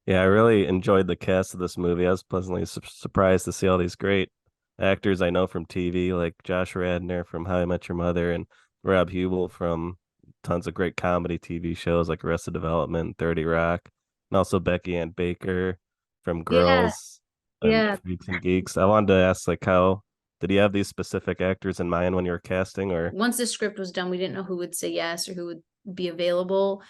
Yeah, I really enjoyed the cast of this movie. I was pleasantly surprised to see all these great actors I know from TV, like Josh Radnor from How I Met Your Mother and Rob Huebel from tons of great comedy TV shows like Arrested Development, 30 Rock, and also Becky Ann Baker from Yeah, Girls and yeah. Freaks and Geeks. I wanted to ask, like, how did you have these specific actors in mind when you were casting, or Once the script was done, we didn't know who would say yes or who would be available.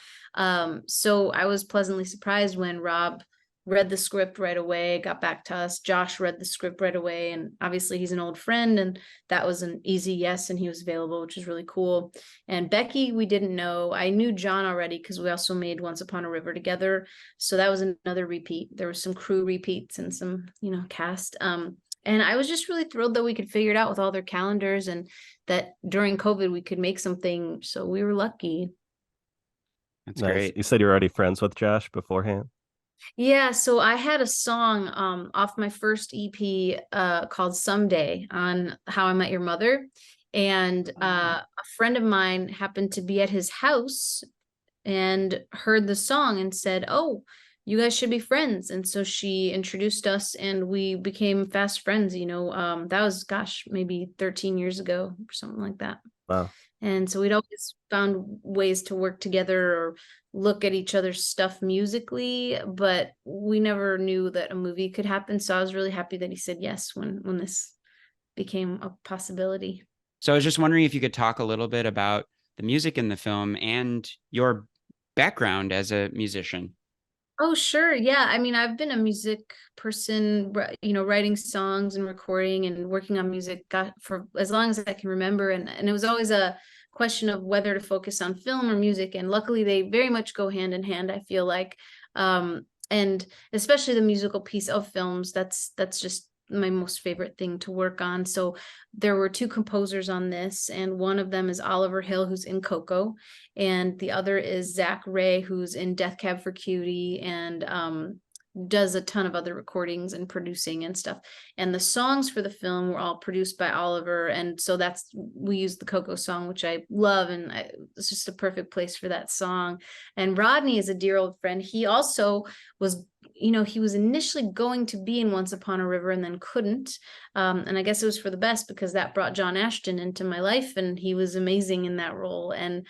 So I was pleasantly surprised when Rob read the script right away, got back to us. Josh read the script right away, and obviously he's an old friend, and that was an easy yes, and he was available, which is really cool. And Becky, we didn't know. I knew John already because we also made Once Upon a River together, so that was another repeat. There was some crew repeats and some, cast. And I was just really thrilled that we could figure it out with all their calendars and that during COVID we could make something. So we were lucky. That's nice? great. You said you were already friends with Josh beforehand. Yeah, so I had a song off my first EP called Someday on How I Met Your Mother. And a friend of mine happened to be at his house and heard the song and said, "Oh, you guys should be friends." And so she introduced us and we became fast friends, that was gosh, maybe 13 years ago or something like that. Wow. And so we'd always found ways to work together or look at each other's stuff musically, but we never knew that a movie could happen. So I was really happy that he said yes when this became a possibility. So I was just wondering if you could talk a little bit about the music in the film and your background as a musician. Oh, sure. Yeah. I mean, I've been a music person, writing songs and recording and working on music for as long as I can remember. And it was always a question of whether to focus on film or music. And luckily, they very much go hand in hand, I feel like. And especially the musical piece of films, that's just my most favorite thing to work on. So there were two composers on this, and one of them is Oliver Hill, who's in Coco, and the other is Zach Ray, who's in Death Cab for Cutie and does a ton of other recordings and producing and stuff. And the songs for the film were all produced by Oliver, and so we used the Coco song, which I love, and it's just a perfect place for that song. And Rodney is a dear old friend. He also was he was initially going to be in Once Upon a River and then couldn't. And I guess it was for the best because that brought John Ashton into my life and he was amazing in that role. And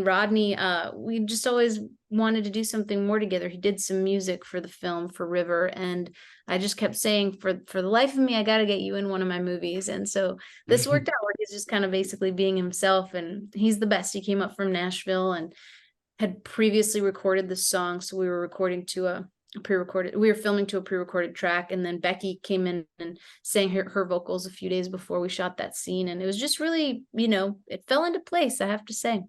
Rodney, we just always wanted to do something more together. He did some music for the film for River, and I just kept saying, for the life of me, I got to get you in one of my movies. And so this worked out where he's just kind of basically being himself, and he's the best. He came up from Nashville and had previously recorded the song, so we were recording to a pre-recorded we were filming to a pre-recorded track, and then Becky came in and sang her vocals a few days before we shot that scene, and it was just really, it fell into place, I have to say.